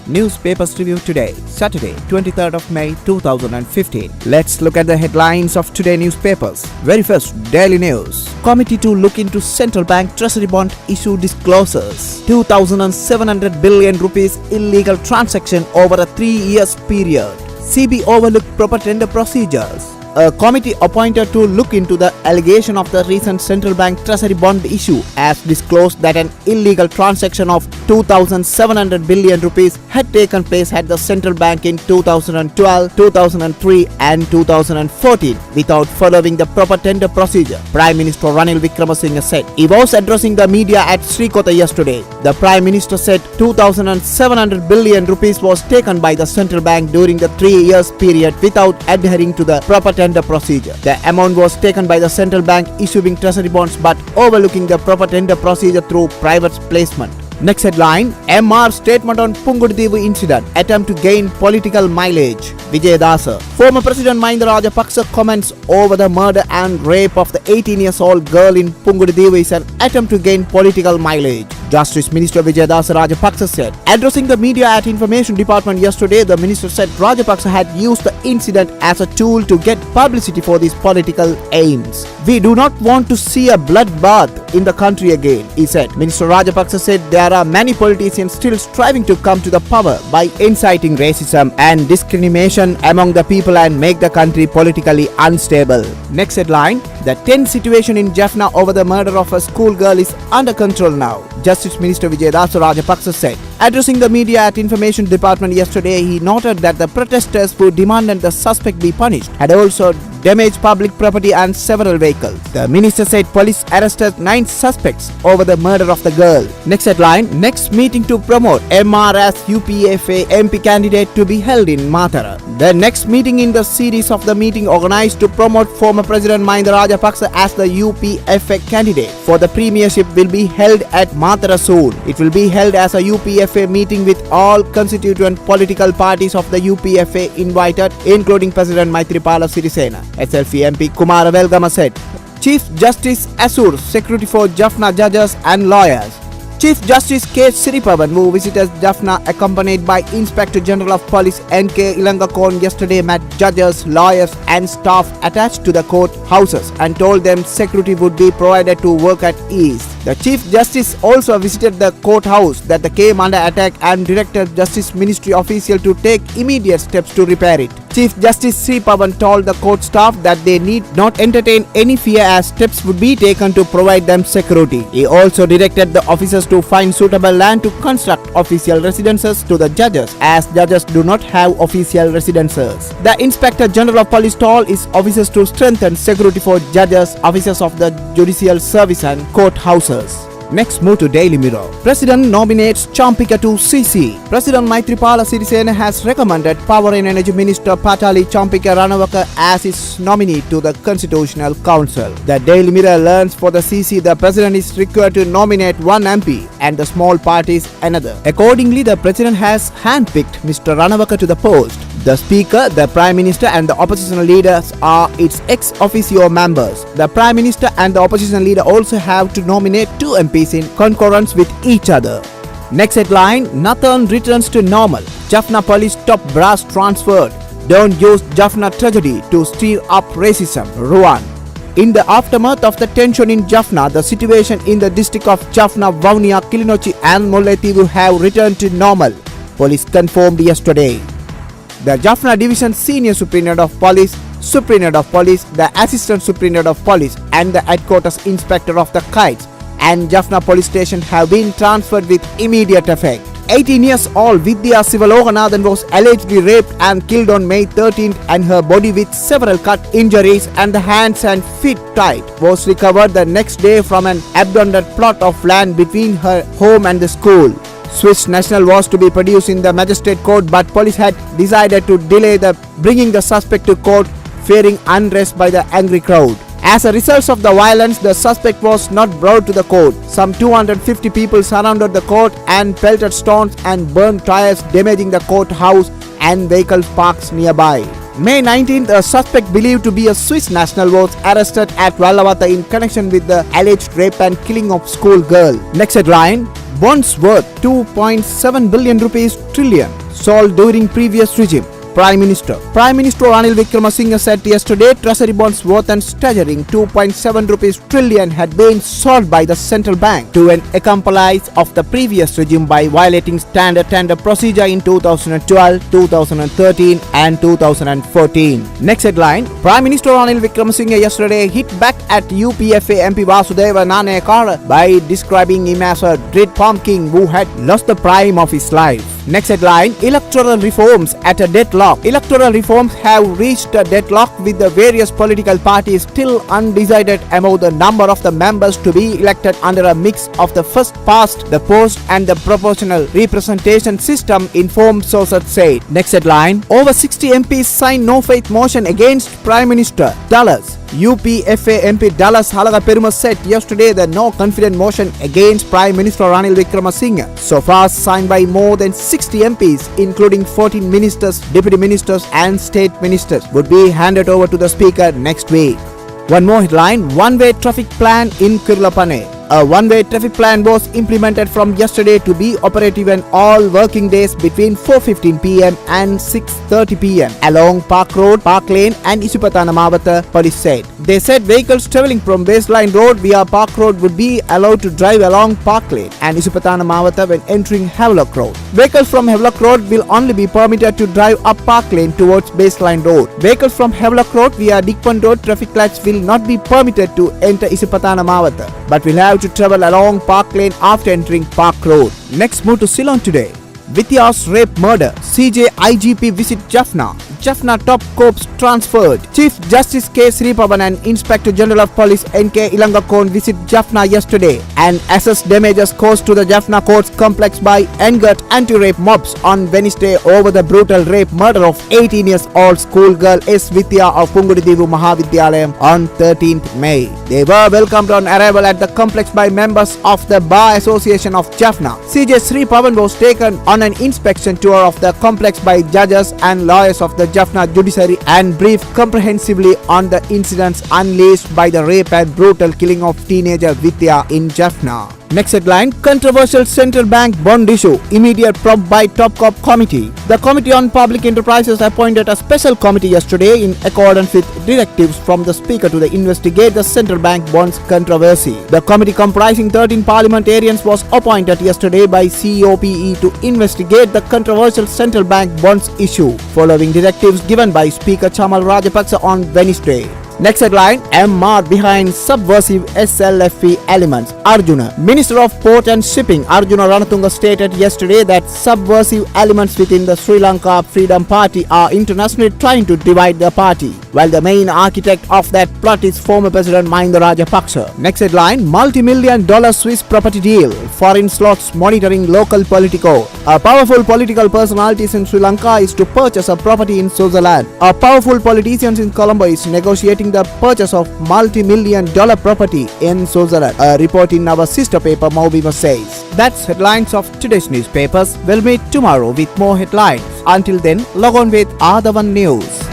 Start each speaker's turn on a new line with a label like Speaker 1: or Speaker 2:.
Speaker 1: Newspapers review today, Saturday, 23rd of May 2015. Let's look at the headlines of today's newspapers. Very first, Daily News. Committee to look into central bank treasury bond issue disclosures. 2,700 billion rupees illegal transaction over a 3 years period. CB overlooked proper tender procedures. A committee appointed to look into the allegation of the recent central bank treasury bond issue has disclosed that an illegal transaction of 2,700 billion rupees had taken place at the central bank in 2012, 2003 and 2014 without following the proper tender procedure, Prime Minister Ranil Wickremesinghe said. He was addressing the media at Srikota yesterday. The Prime Minister said 2,700 billion rupees was taken by the central bank during the 3 years period without adhering to the proper tender procedure. The amount was taken by the central bank issuing treasury bonds but overlooking the proper tender procedure through private placement. Next headline, MR statement on Pungudivu incident, attempt to gain political mileage. Vijay Dasa. Former President Mahinda Rajapaksa comments over the murder and rape of the 18-year-old girl in Pungudivu is an attempt to gain political mileage. Justice Minister Vijay Dasa Rajapaksa said. Addressing the media at Information Department yesterday, the minister said Rajapaksa had used the incident as a tool to get publicity for these political aims. We do not want to see a bloodbath in the country again, he said. Minister Rajapaksa said there are many politicians still striving to come to the power by inciting racism and discrimination among the people and make the country politically unstable. Next headline, the tense situation in Jaffna over the murder of a schoolgirl is under control now, Justice Minister Vijay Dasa Rajapaksa said. Addressing the media at Information Department yesterday, he noted that the protesters who demanded the suspect be punished had also damaged public property and several vehicles. The minister said police arrested 9 suspects over the murder of the girl. Next headline, next meeting to promote MR as UPFA MP candidate to be held in Mathura. The next meeting in the series of the meeting organized to promote former President Mahinda Rajapaksa as the UPFA candidate for the premiership will be held at Mathura soon. It will be held as a UPFA meeting with all constituent political parties of the UPFA invited, including President Maithripala Sirisena. SLP MP Kumara Velgama said. Chief Justice Assures security for Jaffna judges and lawyers. Chief Justice K. Siripavan, who visited Jaffna accompanied by Inspector General of Police N.K. Ilangakon yesterday, met judges, lawyers and staff attached to the court houses and told them security would be provided to work at ease. The Chief Justice also visited the courthouse that came under attack and directed Justice Ministry officials to take immediate steps to repair it. Chief Justice Sripavan told the court staff that they need not entertain any fear as steps would be taken to provide them security. He also directed the officers to find suitable land to construct official residences to the judges as judges do not have official residences. The Inspector General of Police told his officers to strengthen security for judges, officers of the Judicial Service and courthouses. Next, move to Daily Mirror. President nominates Champika to CC. President Maithripala Sirisena has recommended Power and Energy Minister Patali Champika Ranawaka as his nominee to the Constitutional Council. The Daily Mirror learns for the CC, the President is required to nominate one MP and the small parties another. Accordingly, the President has handpicked Mr. Ranawaka to the post. The Speaker, the Prime Minister and the Opposition leaders are its ex officio members. The Prime Minister and the Opposition leader also have to nominate 2 MPs in concurrence with each other. Next headline, Nathan returns to normal. Jaffna police top brass transferred. Don't use Jaffna tragedy to stir up racism, Ruan. In the aftermath of the tension in Jaffna, the situation in the district of Jaffna, Vaunia, Kilinochchi and Mullaitivu have returned to normal, police confirmed yesterday. The Jaffna Division Senior Superintendent of Police, the Assistant Superintendent of Police and the Headquarters Inspector of the Kites and Jaffna Police Station have been transferred with immediate effect. 18-year-old Vidya Sivaloganathan was allegedly raped and killed on May 13th and her body with several cut injuries and the hands and feet tied was recovered the next day from an abandoned plot of land between her home and the school. Swiss national was to be produced in the magistrate court, but police had decided to delay the bringing the suspect to court, fearing unrest by the angry crowd. As a result of the violence, the suspect was not brought to the court. Some 250 people surrounded the court and pelted stones and burned tires, damaging the courthouse and vehicle parks nearby. May 19th, a suspect believed to be a Swiss national was arrested at Vallavata in connection with the alleged rape and killing of school girl. Next headline, Bonds worth 2.7 billion rupees trillion sold during previous regime. Prime Minister Ranil Wickremesinghe said yesterday treasury bonds worth an staggering 2.7 rupees trillion had been sold by the central bank to an accomplice of the previous regime by violating standard tender procedure in 2012, 2013 and 2014. Next headline, Prime Minister Ranil Wickremesinghe yesterday hit back at UPFA MP Vasudeva Nanayakara by describing him as a dread pumpkin who had lost the prime of his life. Next headline, electoral reforms at a deadlock. Electoral reforms have reached a deadlock with the various political parties still undecided about the number of the members to be elected under a mix of the first past the post and the proportional representation system, informed sources said. Next headline, over 60 MPs signed no faith motion against Prime Minister. Dallas UPFA MP Dallas Halaga Perumal said yesterday that no confidence motion against Prime Minister Ranil Wickremesinghe, so far signed by more than 60 MPs, including 14 ministers, deputy ministers and state ministers, would be handed over to the Speaker next week. One more headline, one-way traffic plan in Kirlapane. A one-way traffic plan was implemented from yesterday to be operative on all working days between 4:15 p.m. and 6:30 p.m. along Park Road, Park Lane and Isupatana Mawatha, police said. They said vehicles travelling from Baseline Road via Park Road would be allowed to drive along Park Lane and Isupatana Mawatha when entering Havelock Road. Vehicles from Havelock Road will only be permitted to drive up Park Lane towards Baseline Road. Vehicles from Havelock Road via Dickpon Road traffic lights will not be permitted to enter Isupatana Mawatha, but will have to travel along Park Lane after entering Park Road. Next, move to Ceylon today. Vidya's rape murder. CJ IGP visit Jaffna. Jaffna top corps transferred. Chief Justice K. Sripavan and Inspector General of Police N.K. Ilangakon visit Jaffna yesterday and assessed damages caused to the Jaffna courts complex by angered anti-rape mobs on Wednesday over the brutal rape murder of 18 years old schoolgirl S. Vidya of Pungudidivu Mahavidyalayam on 13th May. They were welcomed on arrival at the complex by members of the Bar Association of Jaffna. CJ Sripavan was taken on an inspection tour of the complex by judges and lawyers of the Jaffna judiciary and briefed comprehensively on the incidents unleashed by the rape and brutal killing of teenager Vidya in Jaffna. Next headline, controversial central bank bond issue, immediate probe by Top Cop Committee. The Committee on Public Enterprises appointed a special committee yesterday in accordance with directives from the Speaker to investigate the central bank bonds controversy. The committee comprising 13 parliamentarians was appointed yesterday by COPE to investigate the controversial central bank bonds issue, following directives given by Speaker Chamal Rajapaksa on Wednesday. Next headline, MR behind subversive SLFP elements. Arjuna, Minister of Port and Shipping Arjuna Ranatunga stated yesterday that subversive elements within the Sri Lanka Freedom Party are internationally trying to divide the party, while the main architect of that plot is former President Mahinda Rajapaksa. Next headline, multi-million-dollar Swiss property deal. Foreign slots monitoring local Politico. A powerful political personalities in Sri Lanka is to purchase a property in Switzerland. A powerful politicians in Colombo is negotiating the purchase of multi-million-dollar property in Switzerland, a report in our sister paper Maubima says. That's headlines of today's newspapers. We'll meet tomorrow with more headlines. Until then, log on with Athavan News.